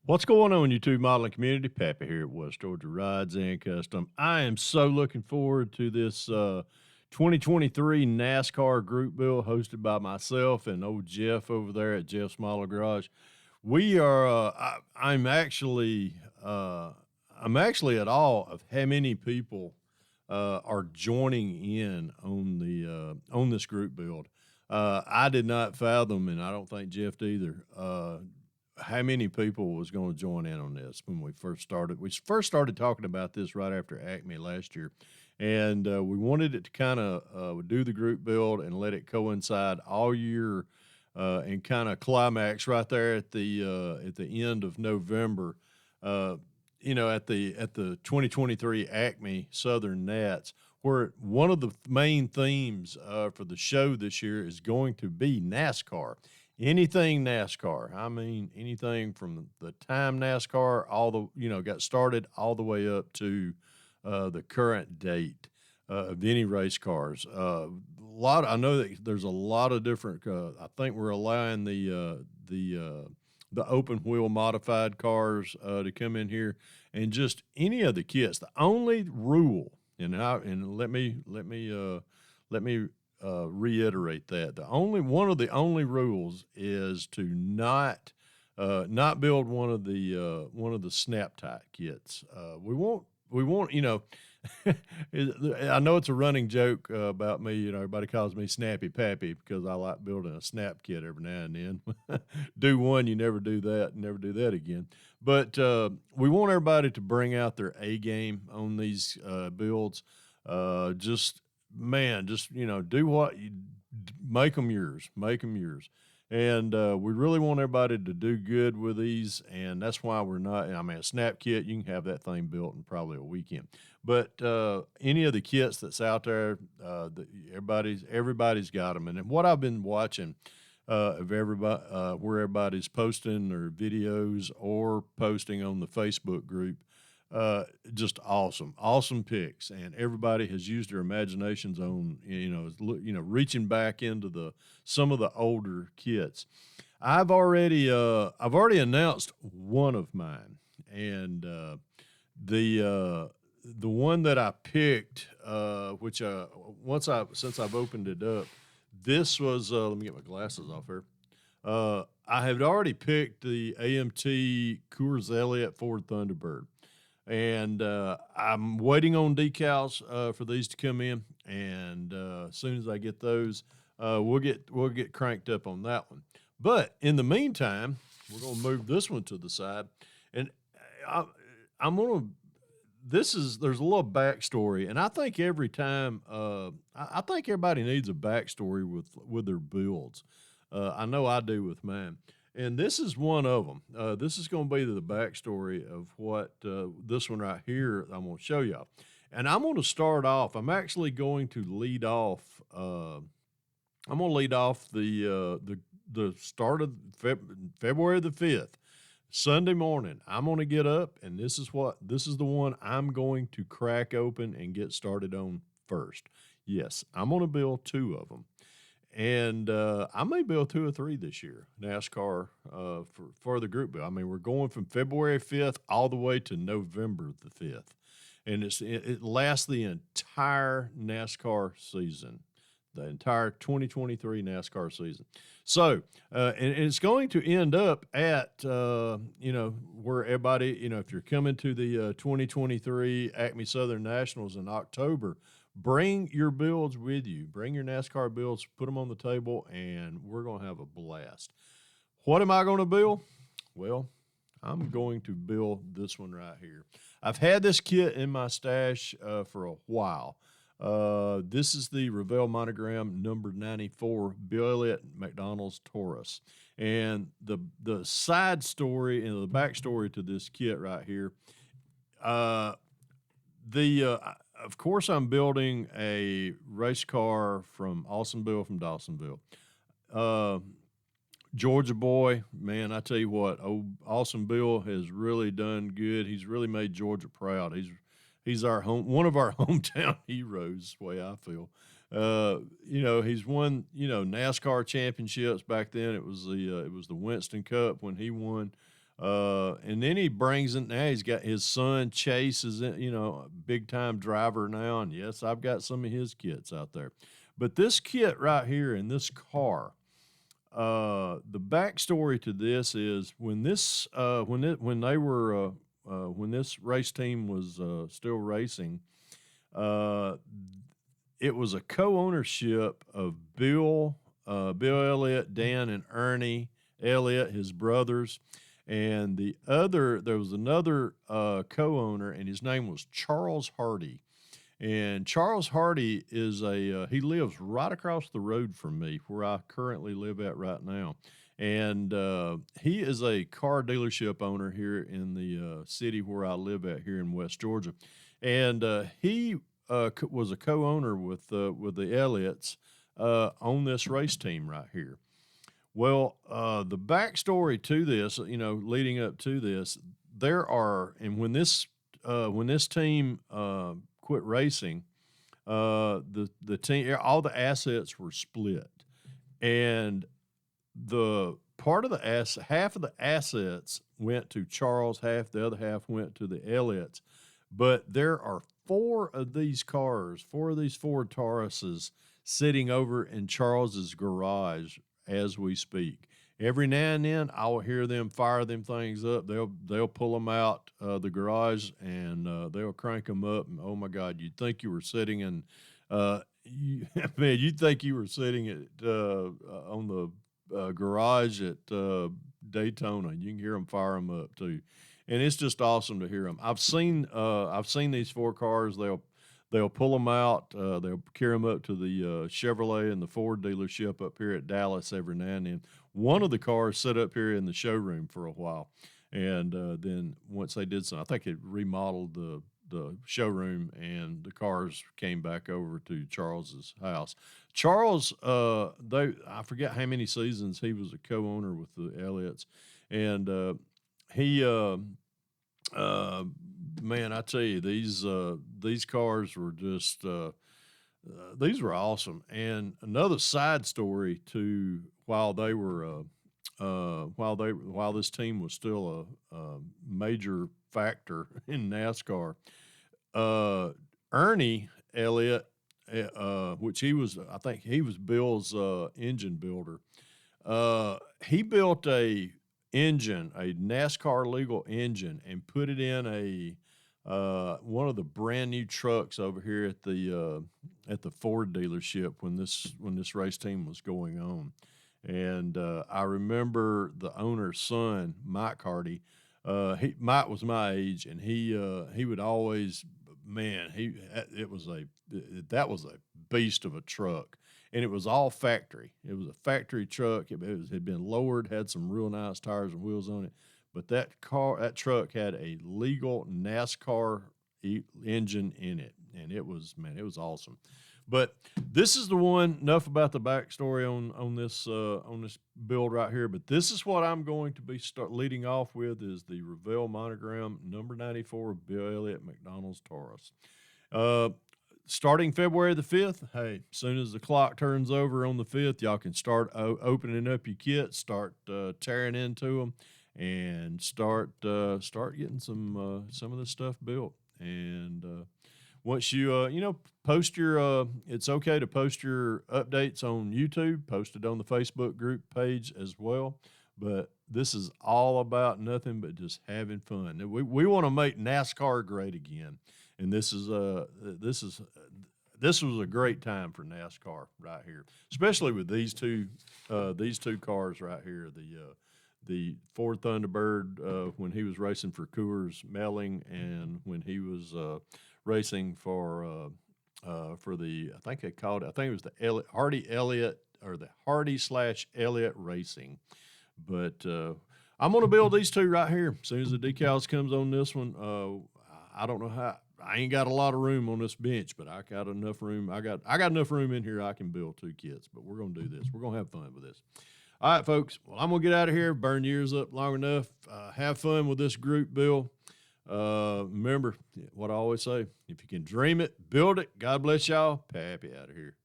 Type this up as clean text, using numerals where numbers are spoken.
What's going on, YouTube modeling community? Pappy here at West Georgia Rides and Custom. I am so looking forward to this 2023 NASCAR Group Build hosted by myself and old Jeff over there at Jeff's Model Garage. We are. Uh, I'm actually at awe of how many people are joining in on this group build. I did not fathom, and I don't think Jeff did either. How many people was going to join in on this when we first started? We first started talking about this right after Acme last year, and we wanted it to kind of do the group build and let it coincide all year and kind of climax right there at the end of November. Uh, at the 2023 Acme Southern Nats, where one of the main themes for the show this year is going to be NASCAR. Anything NASCAR. I mean, anything from the time NASCAR got started all the way up to the current date of any race cars. I know that there's a lot of different. I think we're allowing the open wheel modified cars to come in here, and just any of the kits. The only rule, and let me reiterate that the only one of the only rules is to not build one of the snap tie kits. We won't I know it's a running joke about me. Everybody calls me Snappy Pappy because I like building a snap kit every now and then. Do one, you never do that again. But we want everybody to bring out their A game on these builds. Just man, just do what you make them yours. And we really want everybody to do good with these, and that's why we're not. I mean, a snap kit, you can have that thing built in probably a weekend. But any of the kits that's out there, everybody's got them. And what I've been watching of everybody, where everybody's posting their videos or posting on the Facebook group, just awesome picks, and everybody has used their imaginations on reaching back into the some of the older kits. I've already announced one of mine, and the one that I picked, which since I've opened it up, this was let me get my glasses off here. I had already picked the AMT Coors Elliott Ford Thunderbird, and I'm waiting on decals for these to come in, and as soon as I get those, we'll get cranked up on that one. But in the meantime, we're gonna move this one to the side, and I, I'm gonna. There's a little backstory, and I think every time I think everybody needs a backstory with their builds. I know I do with mine. And this is one of them. This is going to be the backstory of what this one right here I'm going to show y'all. And I'm going to start off. I'm actually going to lead off. I'm going to lead off the start of February the 5th, Sunday morning. I'm going to get up, and this is the one I'm going to crack open and get started on first. Yes, I'm going to build two of them. And I may build two or three this year, NASCAR for the group build. I mean, we're going from February 5th all the way to November the 5th. And it lasts the entire NASCAR season, the entire 2023 NASCAR season. So, and it's going to end up at, where everybody, if you're coming to the 2023 Acme Southern Nationals in October, bring your builds with you. Bring your NASCAR builds, put them on the table, and we're going to have a blast. What am I going to build? Well, I'm going to build this one right here. I've had this kit in my stash for a while. This is the Revell Monogram number 94 Bill Elliott McDonald's Taurus. And the side story and the backstory to this kit right here, of course, I'm building a race car from Dawsonville. Uh, Georgia boy, man, I tell you what, old Awesome Bill has really done good. He's really made Georgia proud. He's one of our hometown heroes, the way I feel. He's won NASCAR championships back then. It was the Winston Cup when he won. And then he brings it now. He's got his son Chase is, a big time driver now. And yes, I've got some of his kits out there. But this kit right here in this car, the backstory to this is when this when they were when this race team was still racing, uh, it was a co-ownership of Bill Elliott, Dan and Ernie Elliott, his brothers, and there was another co-owner, and his name was Charles Hardy. And Charles Hardy is he lives right across the road from me where I currently live at right now. And he is a car dealership owner here in the city where I live at here in West Georgia. And he was a co-owner with the Elliots on this race team right here. Well, the backstory to this, leading up to this, and when this team quit racing, the team, all the assets were split, and the part of half of the assets went to Charles, half the other half went to the Elliots. But there are four of these Ford Tauruses sitting over in Charles's garage as we speak. Every now and then, I will hear them fire them things up. They'll pull them out the garage and they'll crank them up. And oh my God, you'd think you were sitting in, you'd think you were sitting at on the garage at Daytona. You can hear them fire them up too, and it's just awesome to hear them. I've seen these four cars. They'll pull them out. They'll carry them up to the Chevrolet and the Ford dealership up here at Dallas every now and then. One of the cars set up here in the showroom for a while, and then once they did I think it remodeled the showroom, and the cars came back over to Charles's house. Charles, I forget how many seasons he was a co-owner with the Elliots, and he. Man, I tell you, these cars were just these were awesome. And another side story to while this team was still a major factor in NASCAR, Ernie Elliott, which I think he was Bill's engine builder. He built a NASCAR legal engine, and put it in one of the brand new trucks over here at the Ford dealership when this race team was going on. And I remember the owner's son, Mike Hardy. Mike was my age, and he would always, man, that was a beast of a truck. And it was all factory. It was a factory truck. It had been lowered, had some real nice tires and wheels on it. But that truck had a legal NASCAR engine in it, and it was awesome. But this is the one. Enough about the backstory on this build right here. But this is what I'm going to be leading off with is the Revell monogram number 94 Bill Elliott McDonald's Taurus. Starting February the 5th, hey, as soon as the clock turns over on the 5th, y'all can start opening up your kits, start tearing into them, and start getting some of this stuff built. And once you post your it's okay to post your updates on YouTube, post it on the Facebook group page as well. But this is all about nothing but just having fun. We want to make NASCAR great again. And this was a great time for NASCAR right here, especially with these two cars right here. The Ford Thunderbird when he was racing for Coors Melling, and when he was racing for the I think it was the Hardy Elliott, or the Hardy/Elliott Racing. But I'm going to build these two right here as soon as the decals comes on this one. I don't know how. I ain't got a lot of room on this bench, but I got enough room. I got enough room in here. I can build two kits, but we're going to do this. We're going to have fun with this. All right, folks. Well, I'm going to get out of here, burn yours up long enough. Have fun with this group build. Remember what I always say, if you can dream it, build it. God bless y'all. Pappy out of here.